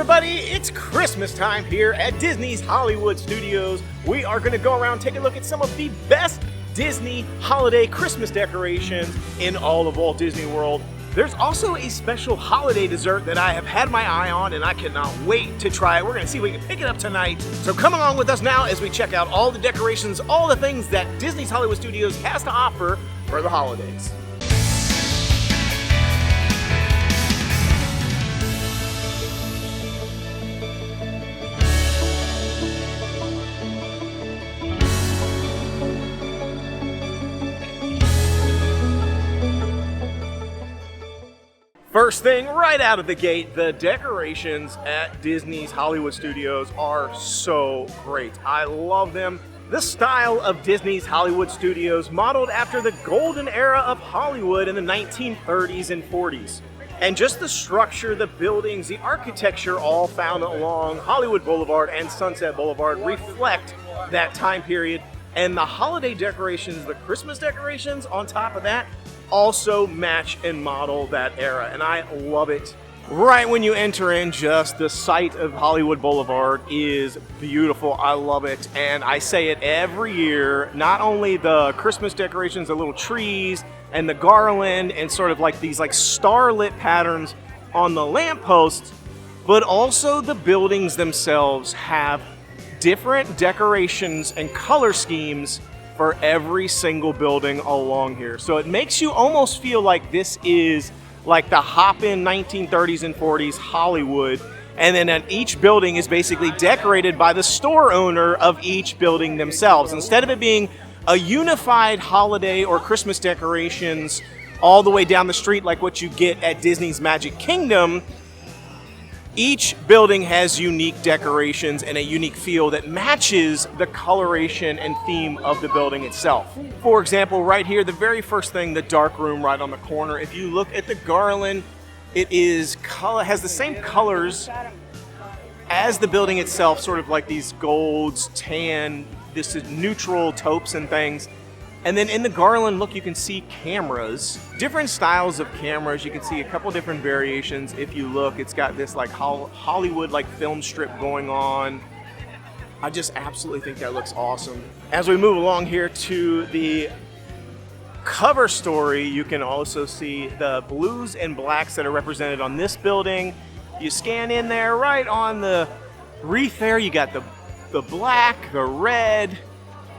everybody, it's Christmas time here at Disney's Hollywood Studios. We are going to go around and take a look at some of the best Disney holiday Christmas decorations in all of Walt Disney World. There's also a special holiday dessert that I have had my eye on and I cannot wait to try it. We're going to see if we can pick it up tonight. So come along with us now as we check out all the decorations, all the things that Disney's Hollywood Studios has to offer for the holidays. First thing right out of the gate, the decorations at Disney's Hollywood Studios are so great. I love them. The style of Disney's Hollywood Studios modeled after the golden era of Hollywood in the 1930s and 40s. And just the structure, the buildings, the architecture all found along Hollywood Boulevard and Sunset Boulevard reflect that time period. And the holiday decorations, the Christmas decorations on top of that, also match and model that era, and I love it. Right when you enter in, just the sight of Hollywood Boulevard is beautiful. I love it, and I say it every year. Not only the Christmas decorations, the little trees and the garland and sort of like these like starlit patterns on the lampposts, but also the buildings themselves have different decorations and color schemes for every single building along here. So it makes you almost feel like this is like the hop-in 1930s and 40s Hollywood, and then each building is basically decorated by the store owner of each building themselves. Instead of it being a unified holiday or Christmas decorations all the way down the street like what you get at Disney's Magic Kingdom, each building has unique decorations and a unique feel that matches the coloration and theme of the building itself. For example, right here, the very first thing, the dark room right on the corner, if you look at the garland, it has the same colors as the building itself, sort of like these golds, tan, this is neutral taupes and things. And then in the garland, look, you can see cameras, different styles of cameras. You can see a couple different variations. If you look, it's got this like Hollywood like film strip going on. I just absolutely think that looks awesome. As we move along here to the cover story, you can also see the blues and blacks that are represented on this building. You scan in there, right on the wreath there, you got the black, the red,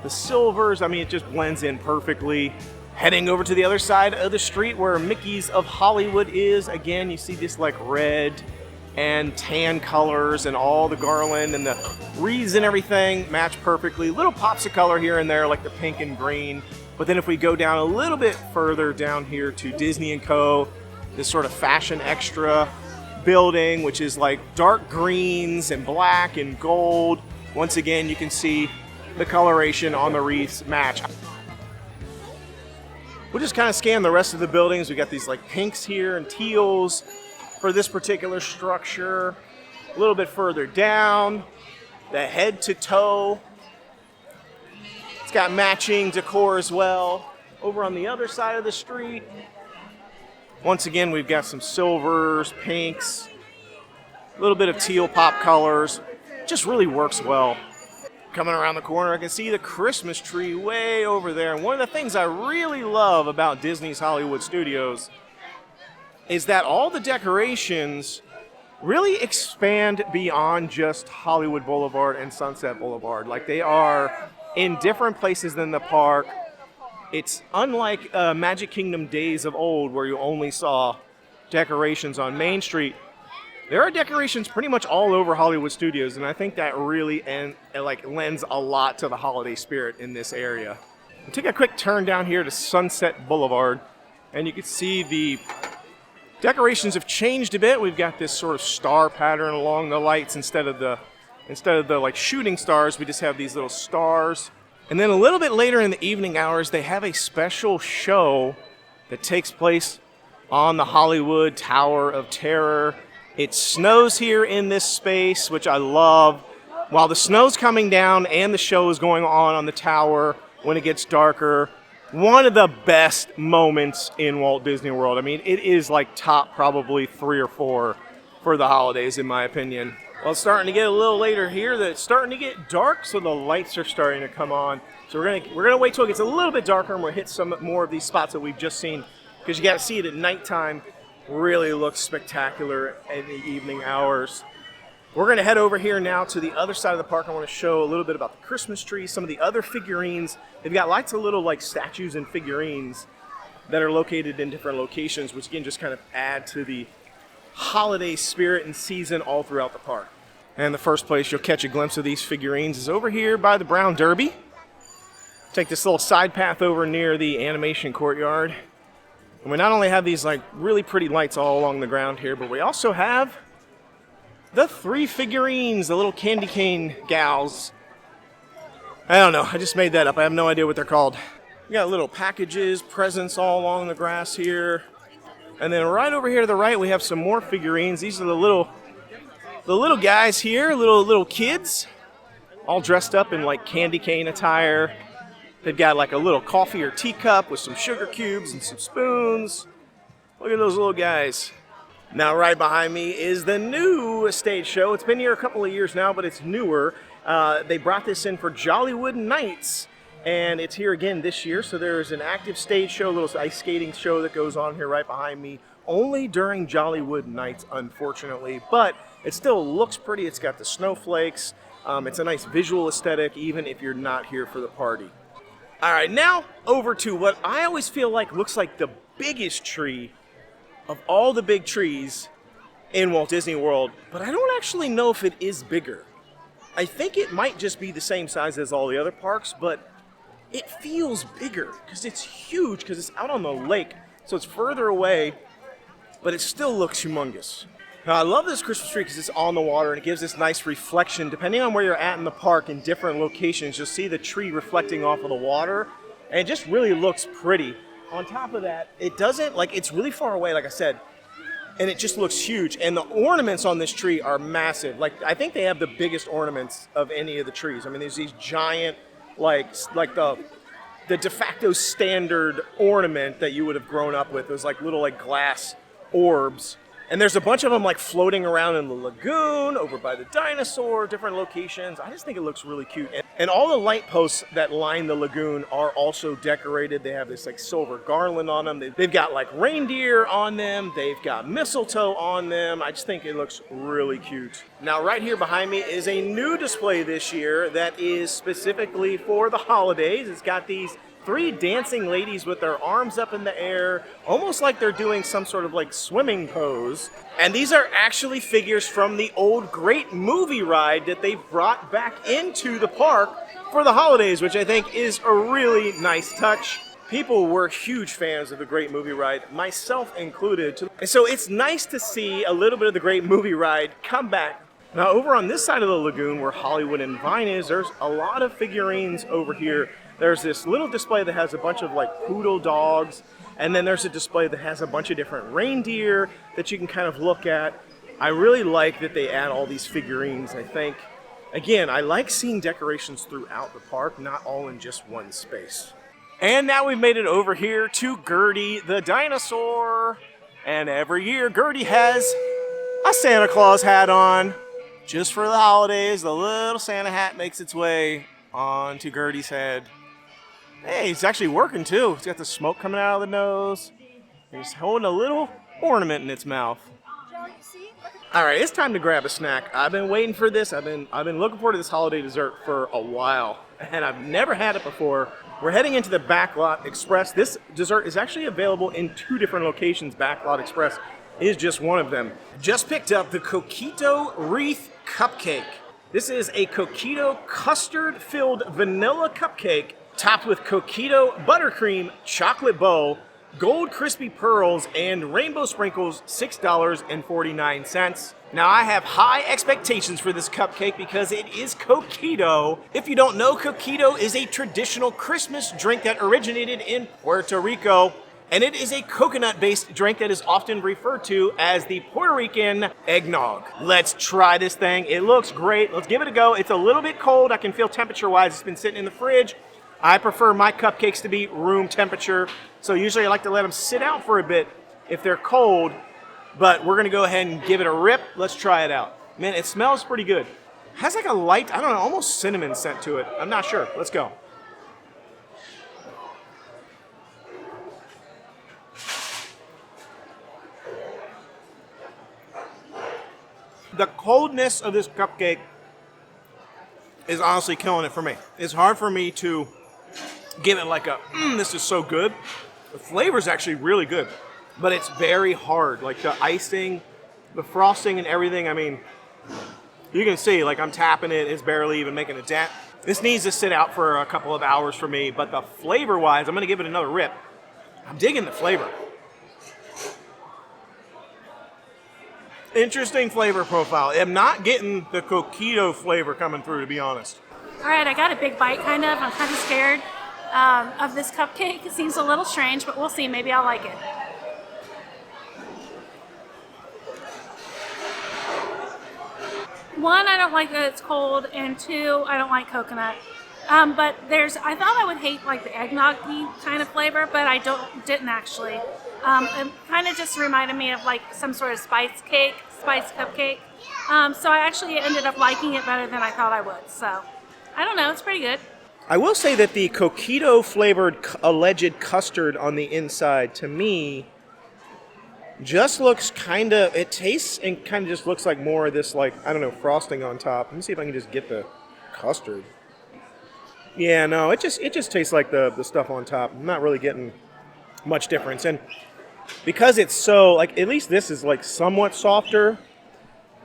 the silvers. I mean, it just blends in perfectly. Heading over to the other side of the street where Mickey's of Hollywood is, again, you see this like red and tan colors, and all the garland and the wreaths and everything match perfectly. Little pops of color here and there like the pink and green. But then if we go down a little bit further down here to Disney & Co., this sort of fashion extra building, which is like dark greens and black and gold. Once again, you can see the coloration on the wreaths match. We'll just kind of scan the rest of the buildings. We got these like pinks here and teals for this particular structure. A little bit further down, the head to toe. It's got matching decor as well. Over on the other side of the street, once again, we've got some silvers, pinks, a little bit of teal pop colors. Just really works well. Coming around the corner, I can see the Christmas tree way over there. And one of the things I really love about Disney's Hollywood Studios is that all the decorations really expand beyond just Hollywood Boulevard and Sunset Boulevard. Like, they are in different places than the park. It's unlike Magic Kingdom days of old where you only saw decorations on Main Street. There are decorations pretty much all over Hollywood Studios, and I think that really lends a lot to the holiday spirit in this area. We'll take a quick turn down here to Sunset Boulevard, and you can see the decorations have changed a bit. We've got this sort of star pattern along the lights instead of the like shooting stars. We just have these little stars. And then a little bit later in the evening hours, they have a special show that takes place on the Hollywood Tower of Terror. It snows here in this space, which I love. While the snow's coming down and the show is going on the tower, when it gets darker, one of the best moments in Walt Disney World. I mean, it is like top probably 3 or 4 for the holidays, in my opinion. Well, it's starting to get a little later here. It's starting to get dark, so the lights are starting to come on. So we're gonna wait till it gets a little bit darker, and we'll hit some more of these spots that we've just seen, because you got to see it at nighttime. Really looks spectacular in the evening hours. We're gonna head over here now to the other side of the park. I want to show a little bit about the Christmas tree, some of the other figurines. They've got lots of little like statues and figurines that are located in different locations, which again just kind of add to the holiday spirit and season all throughout the park. And the first place you'll catch a glimpse of these figurines is over here by the Brown Derby. Take this little side path over near the animation courtyard. And we not only have these like really pretty lights all along the ground here, but we also have the 3 figurines, the little candy cane gals. I don't know, I just made that up. I have no idea what they're called. We got little packages, presents all along the grass here. And then right over here to the right, we have some more figurines. These are the little guys here, little kids, all dressed up in like candy cane attire. They've got like a little coffee or teacup with some sugar cubes and some spoons. Look at those little guys. Now right behind me is the new stage show. It's been here a couple of years now, but it's newer. They brought this in for Jollywood Nights, and it's here again this year. So there is an active stage show, a little ice skating show that goes on here right behind me. Only during Jollywood Nights, unfortunately, but it still looks pretty. It's got the snowflakes. It's a nice visual aesthetic, even if you're not here for the party. All right, now over to what I always feel like looks like the biggest tree of all the big trees in Walt Disney World, but I don't actually know if it is bigger. I think it might just be the same size as all the other parks, but it feels bigger because it's huge, because it's out on the lake, so it's further away, but it still looks humongous. Now, I love this Christmas tree because it's on the water and it gives this nice reflection. Depending on where you're at in the park in different locations, you'll see the tree reflecting off of the water, and it just really looks pretty. On top of that, it doesn't, like, it's really far away, like I said, and it just looks huge. And the ornaments on this tree are massive. Like, I think they have the biggest ornaments of any of the trees. I mean, there's these giant, like the de facto standard ornament that you would have grown up with. Those like little like glass orbs. And there's a bunch of them like floating around in the lagoon, over by the dinosaur, different locations. I just think it looks really cute. And all the light posts that line the lagoon are also decorated. They have this like silver garland on them. They've got like reindeer on them. They've got mistletoe on them. I just think it looks really cute. Now right here behind me is a new display this year that is specifically for the holidays. It's got these 3 dancing ladies with their arms up in the air, almost like they're doing some sort of like swimming pose. And these are actually figures from the old Great Movie Ride that they brought back into the park for the holidays, which I think is a really nice touch. People were huge fans of the Great Movie Ride, myself included. And so it's nice to see a little bit of the Great Movie Ride come back. Now over on this side of the lagoon where Hollywood and Vine is, there's a lot of figurines over here. There's this little display that has a bunch of like poodle dogs, and then there's a display that has a bunch of different reindeer that you can kind of look at. I really like that they add all these figurines. I think, again, I like seeing decorations throughout the park, not all in just one space. And now we've made it over here to Gertie the dinosaur. And every year Gertie has a Santa Claus hat on. Just for the holidays, the little Santa hat makes its way onto Gertie's head. Hey, he's actually working too. He's got the smoke coming out of the nose. He's holding a little ornament in its mouth. All right, it's time to grab a snack. I've been waiting for this. I've been looking forward to this holiday dessert for a while, and I've never had it before. We're heading into the Backlot Express. This dessert is actually available in 2 different locations. Backlot Express is just one of them. Just picked up the Coquito Wreath Cupcake. This is a Coquito custard-filled vanilla cupcake topped with Coquito buttercream chocolate bow, gold crispy pearls, and rainbow sprinkles, $6.49. Now I have high expectations for this cupcake because it is Coquito. If you don't know, Coquito is a traditional Christmas drink that originated in Puerto Rico. And it is a coconut-based drink that is often referred to as the Puerto Rican eggnog. Let's try this thing. It looks great. Let's give it a go. It's a little bit cold. I can feel temperature-wise. It's been sitting in the fridge. I prefer my cupcakes to be room temperature. So usually I like to let them sit out for a bit if they're cold. but we're gonna go ahead and give it a rip. Let's try it out. Man, it smells pretty good. Has like a light, I don't know, almost cinnamon scent to it. I'm not sure. Let's go. The coldness of this cupcake is honestly killing it for me. It's hard for me to give it like a, this is so good. The flavor is actually really good, but it's very hard. Like the icing, the frosting and everything, I mean, you can see like I'm tapping it, it's barely even making a dent. This needs to sit out for a couple of hours for me, but the flavor-wise, I'm gonna give it another rip. I'm digging the flavor. Interesting flavor profile. I'm not getting the Coquito flavor coming through, to be honest. All right, I got a big bite, kind of. I'm kind of scared of this cupcake. It seems a little strange, but we'll see. Maybe I'll like it. One, I don't like that it's cold, and two, I don't like coconut. But I thought I would hate like the eggnoggy kind of flavor, but I didn't actually. It kind of just reminded me of like some sort of spice cupcake. So I actually ended up liking it better than I thought I would. So I don't know, it's pretty good. I will say that the Coquito flavored alleged custard on the inside, to me, just looks kind of, it tastes and kind of just looks like more of this, like, I don't know, frosting on top. Let me see if I can just get the custard. Yeah, no, it just tastes like the stuff on top. I'm not really getting much difference. And because it's so, like, at least this is like somewhat softer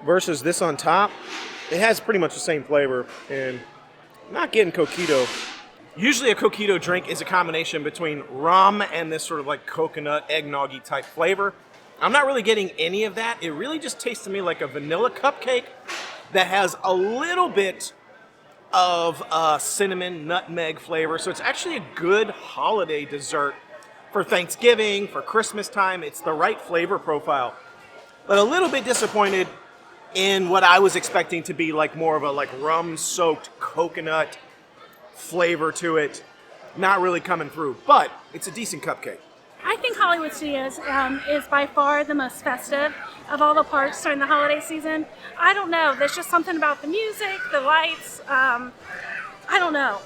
versus this on top, it has pretty much the same flavor. And I'm not getting Coquito. Usually a Coquito drink is a combination between rum and this sort of like coconut eggnoggy type flavor. I'm not really getting any of that. It really just tastes to me like a vanilla cupcake that has a little bit of cinnamon nutmeg flavor. So it's actually a good holiday dessert for Thanksgiving, for Christmas time. It's the right flavor profile. But a little bit disappointed in what I was expecting to be like more of a like rum-soaked coconut flavor to it. Not really coming through, but it's a decent cupcake. I think Hollywood Studios is by far the most festive of all the parks during the holiday season. I don't know. There's just something about the music, the lights. I don't know.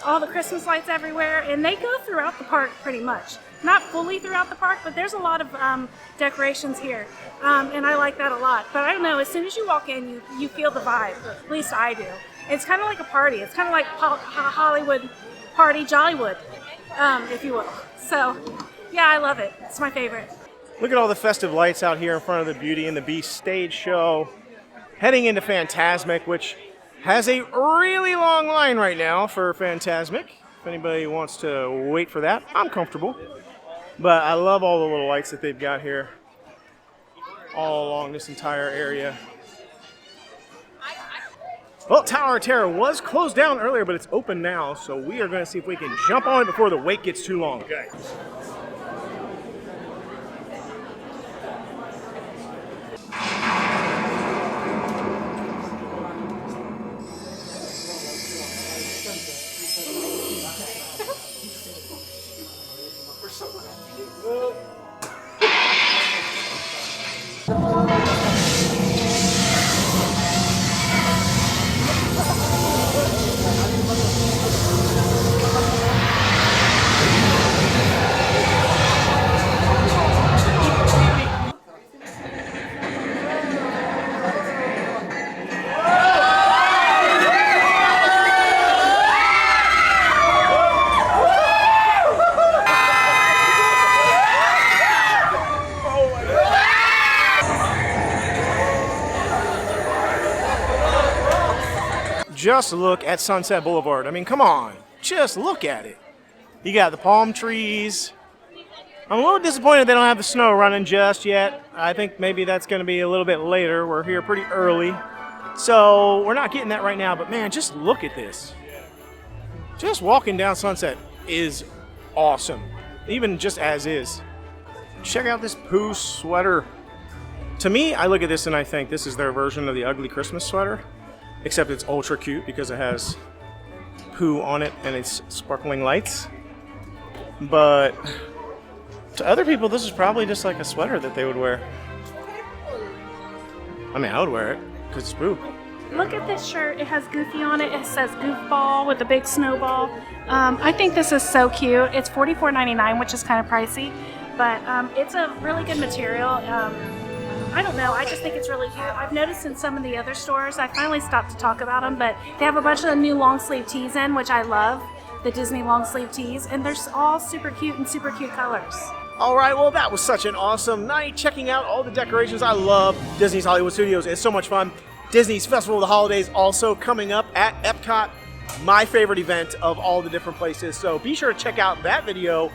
All the Christmas lights everywhere, and they go throughout the park pretty much. Not fully throughout the park, but there's a lot of decorations here, and I like that a lot. But I don't know. As soon as you walk in, you feel the vibe. At least I do. It's kind of like a party. It's kind of like Hollywood party Jollywood, if you will. So. Yeah, I love it. It's my favorite. Look at all the festive lights out here in front of the Beauty and the Beast stage show. Heading into Fantasmic, which has a really long line right now for Fantasmic. If anybody wants to wait for that, I'm comfortable. But I love all the little lights that they've got here all along this entire area. Well, Tower of Terror was closed down earlier, but it's open now, so we are going to see if we can jump on it before the wait gets too long. Okay. Just look at Sunset Boulevard. I mean, come on. Just look at it. You got the palm trees. I'm a little disappointed they don't have the snow running just yet. I think maybe that's going to be a little bit later. We're here pretty early. So we're not getting that right now. But man, just look at this. Just walking down Sunset is awesome. Even just as is. Check out this Pooh sweater. To me, I look at this and I think this is their version of the ugly Christmas sweater. Except it's ultra cute because it has Pooh on it and it's sparkling lights. But to other people, this is probably just like a sweater that they would wear. I mean, I would wear it because it's Boo. Look at this shirt. It has Goofy on it. It says Goofball with a big snowball. I think this is so cute. It's $44.99, which is kind of pricey, but it's a really good material. I don't know. I just think it's really cute. I've noticed in some of the other stores, I finally stopped to talk about them, but they have a bunch of new long sleeve tees in, which I love, the Disney long sleeve tees, and they're all super cute and super cute colors. All right, well, that was such an awesome night checking out all the decorations. I love Disney's Hollywood Studios. It's so much fun. Disney's Festival of the Holidays also coming up at Epcot, my favorite event of all the different places. So be sure to check out that video.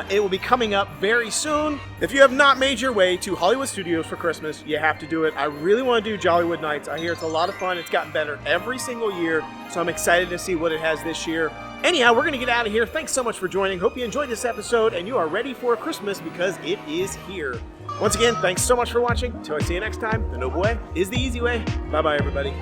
It will be coming up very soon. If you have not made your way to Hollywood Studios for Christmas, you have to do it. I really want to do Jollywood Nights. I hear it's a lot of fun. It's gotten better every single year, so I'm excited to see what it has this year. Anyhow, we're going to get out of here. Thanks so much for joining. Hope you enjoyed this episode and you are ready for Christmas because it is here. Once again, thanks so much for watching. Until I see you next time, the Noble Way is the easy way. Bye-bye, everybody.